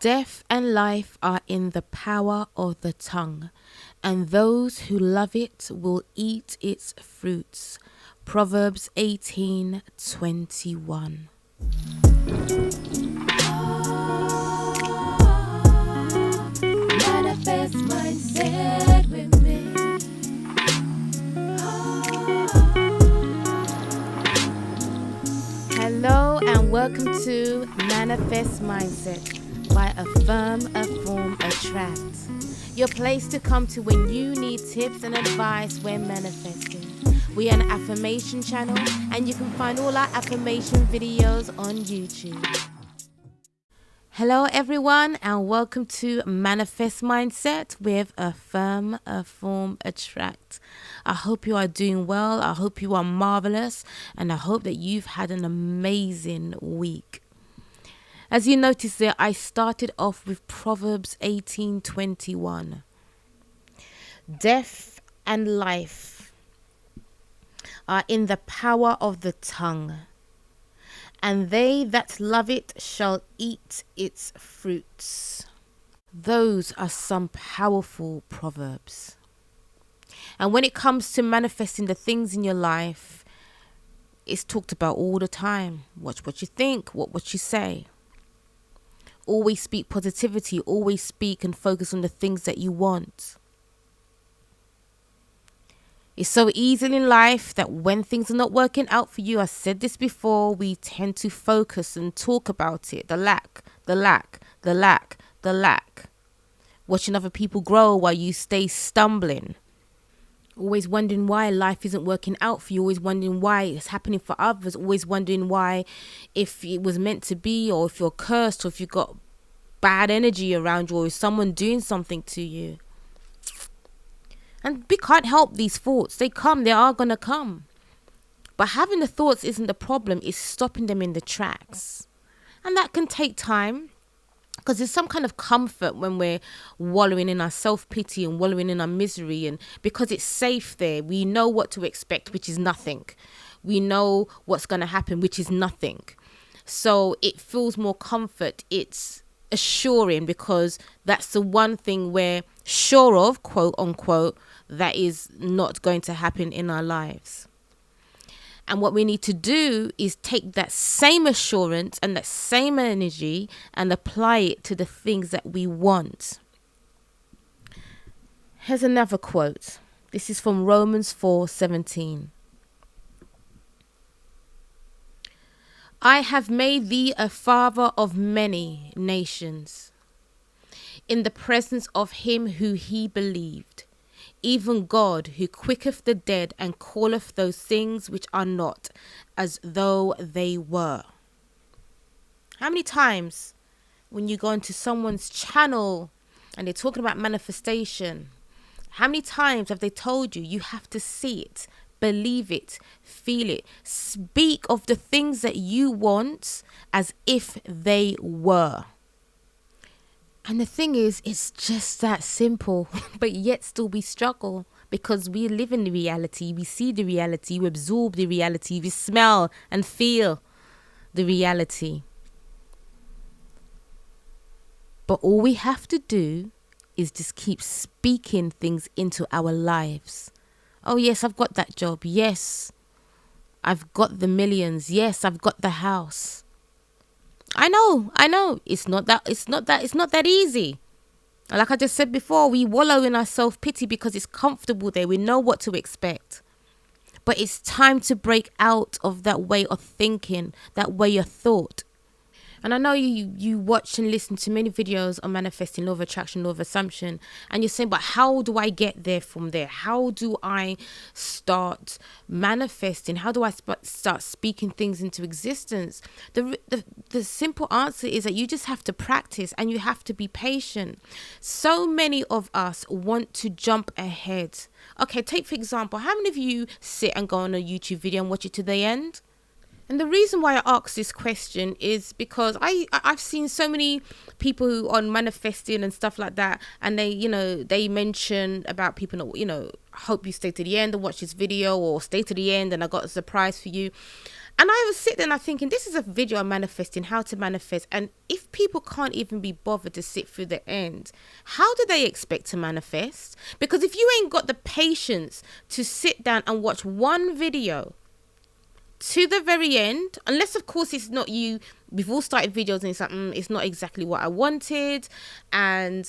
Death and life are in the power of the tongue, and those who love it will eat its fruits. Proverbs 18:21. Manifest mindset with me. Hello and welcome to Manifest Mindset by Affirm Afform Attract. Your place to come to when you need tips and advice when manifesting. We are an affirmation channel and you can find all our affirmation videos on YouTube. Hello everyone and welcome to Manifest Mindset with Affirm Afform Attract. I hope you are doing well. I hope you are marvelous and I hope that you've had an amazing week. As you notice there, I started off with Proverbs 18:21. Death and life are in the power of the tongue, and they that love it shall eat its fruits. Those are some powerful proverbs. And when it comes to manifesting the things in your life, it's talked about all the time. Watch what you think, what you say. Always speak positivity, always speak and focus on the things that you want. It's so easy in life that when things are not working out for you, I said this before, we tend to focus and talk about it. The lack. Watching other people grow while you stay stumbling. Always wondering why life isn't working out for you. Always wondering why it's happening for others. Always wondering why, if it was meant to be, or if you're cursed, or if you've got bad energy around you, or is someone doing something to you. And we can't help these thoughts. They come, they are going to come. But having the thoughts isn't the problem. It's stopping them in the tracks. And that can take time. Because there's some kind of comfort when we're wallowing in our self-pity and wallowing in our misery. And because it's safe there, we know what to expect, which is nothing. We know what's going to happen, which is nothing. So it feels more comfort. It's assuring because that's the one thing we're sure of, quote unquote, that is not going to happen in our lives. And what we need to do is take that same assurance and that same energy and apply it to the things that we want. Here's another quote. This is from Romans 4:17. I have made thee a father of many nations, in the presence of him who he believed, even God, who quicketh the dead and calleth those things which are not as though they were. How many times when you go into someone's channel and they're talking about manifestation, how many times have they told you you have to see it, believe it, feel it, speak of the things that you want as if they were? And the thing is, it's just that simple, but yet still we struggle because we live in the reality, we see the reality, we absorb the reality, we smell and feel the reality. But all we have to do is just keep speaking things into our lives. Oh yes, I've got that job. Yes, I've got the millions. Yes, I've got the house. I know. It's not that easy. Like I just said before, we wallow in our self-pity because it's comfortable there. We know what to expect. But it's time to break out of that way of thinking, that way of thought. And I know you watch and listen to many videos on manifesting, law of attraction, law of assumption. And you're saying, but how do I get there from there? How do I start manifesting? How do I start speaking things into existence? The simple answer is that you just have to practice and you have to be patient. So many of us want to jump ahead. Okay, take for example, how many of you sit and go on a YouTube video and watch it to the end? And the reason why I ask this question is because I've seen so many people who on manifesting and stuff like that, and they mention about people, hope you stay to the end and watch this video, or stay to the end and I got a surprise for you. And I was sitting there and I'm thinking, this is a video on manifesting, how to manifest. And if people can't even be bothered to sit through the end, how do they expect to manifest? Because if you ain't got the patience to sit down and watch one video to the very end, unless of course it's not you, we've all started videos and it's like, it's not exactly what I wanted. And,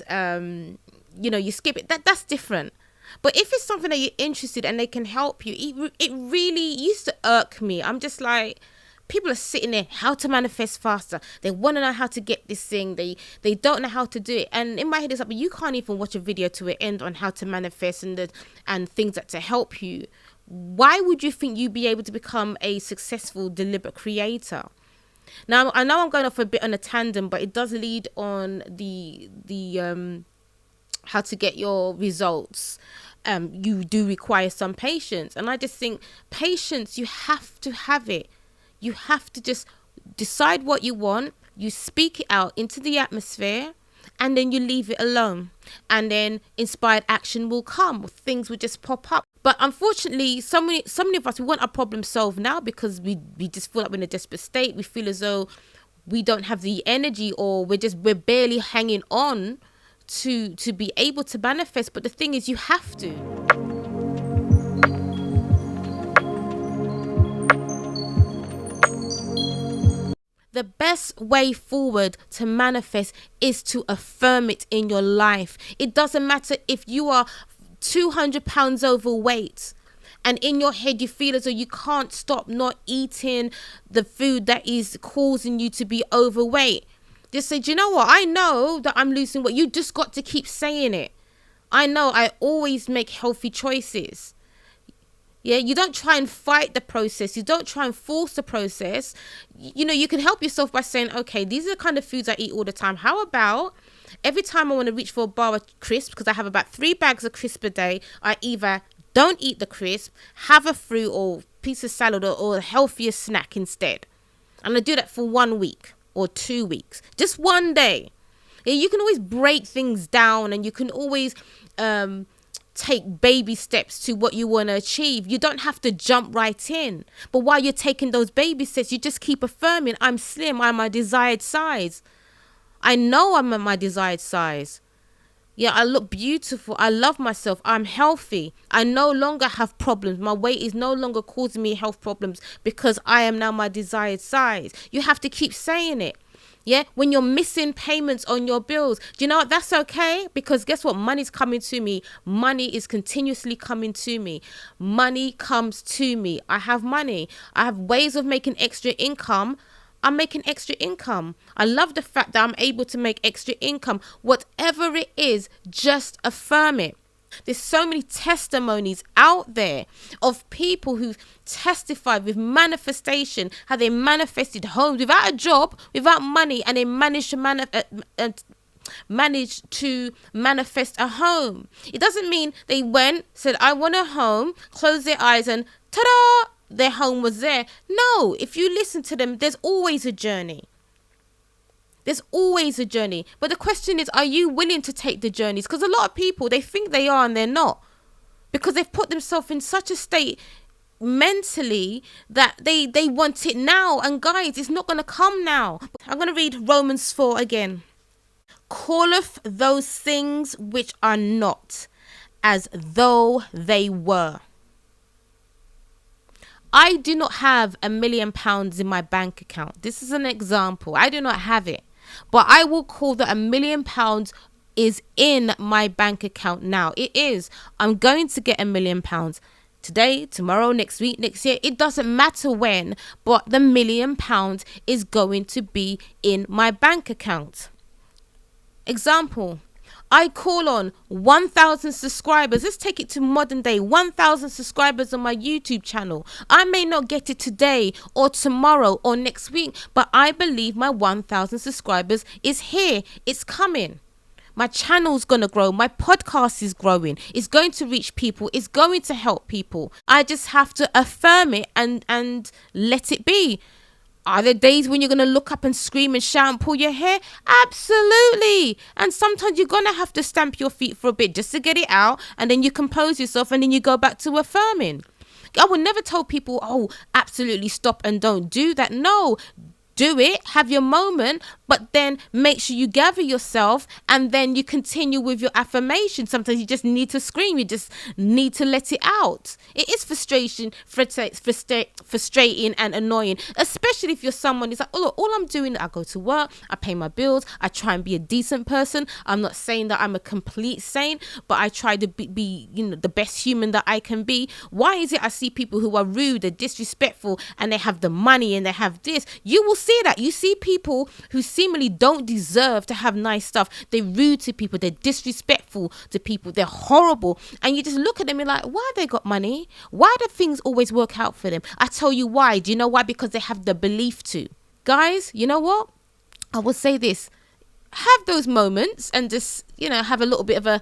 you skip it. That's different. But if it's something that you're interested and they can help you, it really used to irk me. I'm just like, people are sitting there, how to manifest faster. They want to know how to get this thing. They don't know how to do it. And in my head, it's like, but you can't even watch a video to an end on how to manifest and things that to help you. Why would you think you'd be able to become a successful, deliberate creator? Now, I know I'm going off a bit on a tandem, but it does lead on the how to get your results. You do require some patience. And I just think patience, you have to have it. You have to just decide what you want. You speak it out into the atmosphere and then you leave it alone. And then inspired action will come. Things will just pop up. But unfortunately, so many of us, we want our problem solved now because we just feel like we're in a desperate state. We feel as though we don't have the energy, or we're barely hanging on to be able to manifest. But the thing is, you have to. The best way forward to manifest is to affirm it in your life. It doesn't matter if you are 200 pounds overweight and in your head you feel as though you can't stop not eating the food that is causing you to be overweight. Just say, do you know what? I know that I'm losing weight. You just got to keep saying it. I know I always make healthy choices. Yeah, you don't try and fight the process. You don't try and force the process. You can help yourself by saying, okay, these are the kind of foods I eat all the time. How about every time I want to reach for a bar of crisps, because I have about 3 bags of crisps a day, I either don't eat the crisp, have a fruit or piece of salad or a healthier snack instead. And I do that for 1 week or 2 weeks, just one day. Yeah, you can always break things down and you can always take baby steps to what you want to achieve. You don't have to jump right in. But while you're taking those baby steps, you just keep affirming, I'm slim, I'm my desired size. I know I'm at my desired size. Yeah, I look beautiful. I love myself. I'm healthy. I no longer have problems. My weight is no longer causing me health problems because I am now my desired size. You have to keep saying it. Yeah, when you're missing payments on your bills, do you know what? That's okay, because guess what? Money's coming to me. Money is continuously coming to me. Money comes to me. I have money. I have ways of making extra income. I'm making extra income. I love the fact that I'm able to make extra income. Whatever it is, just affirm it. There's so many testimonies out there of people who've testified with manifestation, how they manifested homes without a job, without money, and they managed to manifest a home. It doesn't mean they went, said, I want a home, closed their eyes and ta-da, their home was there. No, if you listen to them, there's always a journey. There's always a journey. But the question is, are you willing to take the journeys? Because a lot of people, they think they are and they're not. Because they've put themselves in such a state mentally that they want it now. And guys, it's not going to come now. I'm going to read Romans 4 again. Calleth those things which are not as though they were. I do not have £1 million in my bank account. This is an example. I do not have it. But I will call that £1 million is in my bank account now. It is. I'm going to get £1 million today, tomorrow, next week, next year. It doesn't matter when, but the £1 million is going to be in my bank account. Example. I call on 1,000 subscribers. Let's take it to modern day. 1,000 subscribers on my YouTube channel. I may not get it today or tomorrow or next week, but I believe my 1,000 subscribers is here. It's coming. My channel's going to grow. My podcast is growing. It's going to reach people. It's going to help people. I just have to affirm it and let it be. Are there days when you're going to look up and scream and shout and pull your hair? Absolutely. And sometimes you're going to have to stamp your feet for a bit just to get it out. And then you compose yourself and then you go back to affirming. I would never tell people, oh, absolutely stop and don't do that. No, do it, have your moment, but then make sure you gather yourself and then you continue with your affirmation. Sometimes you just need to scream, you just need to let it out. It is frustrating and annoying, especially if you're someone who's like, oh look, all I'm doing, I go to work, I pay my bills, I try and be a decent person. I'm not saying that I'm a complete saint, but I try to be the best human that I can be. Why is it I see people who are rude and disrespectful and they have the money and they have this? You will see that. You see people who seemingly don't deserve to have nice stuff. They're rude to people. They're disrespectful to people. They're horrible. And you just look at them and you're like, why they got money? Why do things always work out for them? I tell you why. Do you know why? Because they have the belief to. Guys, you know what? I will say this. Have those moments and just, have a little bit of a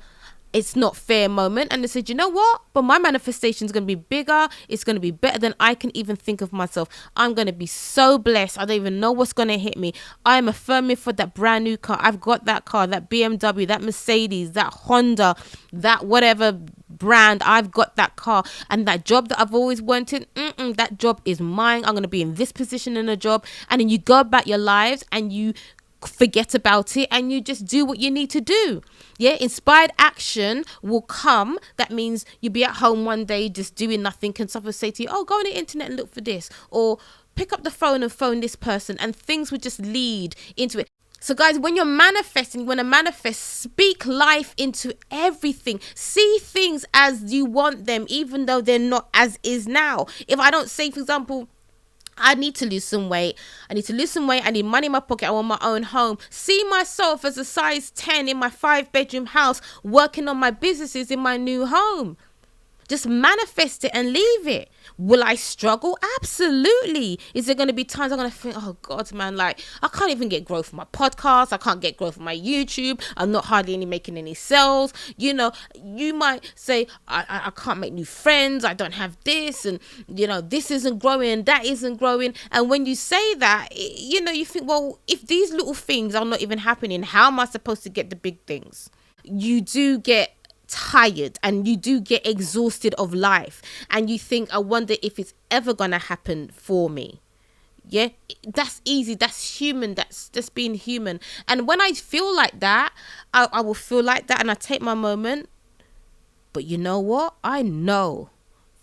it's not fair moment, and they said, you know what, but my manifestation is going to be bigger, it's going to be better than I can even think of myself. I'm going to be so blessed, I don't even know what's going to hit me. I am affirming for that brand new car. I've got that car, that BMW, that Mercedes, that Honda, that whatever brand. I've got that car, and that job that I've always wanted, that job is mine. I'm going to be in this position in a job. And then you go about your lives and you forget about it and you just do what you need to do. Inspired action will come. That means you'll be at home one day just doing nothing, and someone say to you, oh, go on the internet and look for this, or pick up the phone and phone this person, and things would just lead into it. So guys, when you're manifesting, you want to manifest, speak life into everything. See things as you want them, even though they're not as is now. If I don't say, for example, I need to lose some weight. I need money in my pocket. I want my own home. See myself as a size 10 in my 5-bedroom house, working on my businesses in my new home. Just manifest it and leave it. Will I struggle? Absolutely. Is there going to be times I'm going to think, oh God, man, like I can't even get growth from my podcast. I can't get growth from my YouTube. I'm not hardly making any sales. You might say, I can't make new friends. I don't have this, and this isn't growing, that isn't growing. And when you say that, you think, well, if these little things are not even happening, how am I supposed to get the big things? You do get tired and you do get exhausted of life, and you think, I wonder if it's ever gonna happen for me. That's easy, that's human, that's just being human. And when I feel like that, I will feel like that, and I take my moment. But you know what? I know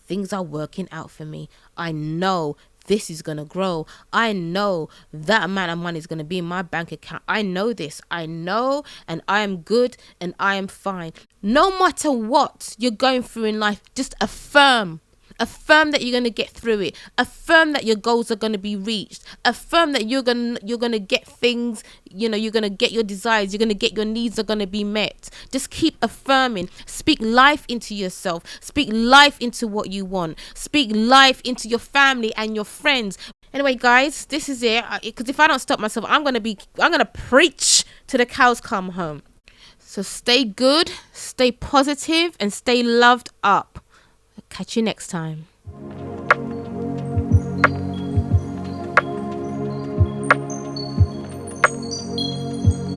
things are working out for me. I know this is going to grow. I know that amount of money is going to be in my bank account. I know this. I know, and I am good and I am fine. No matter what you're going through in life, just affirm. Affirm that you're going to get through it. Affirm that your goals are going to be reached. Affirm that you're going to get things, you're going to get your desires. You're going to get your needs are going to be met. Just keep affirming. Speak life into yourself. Speak life into what you want. Speak life into your family and your friends. Anyway, guys, this is it. Because if I don't stop myself, I'm going to preach till the cows come home. So stay good, stay positive, and stay loved up. Catch you next time.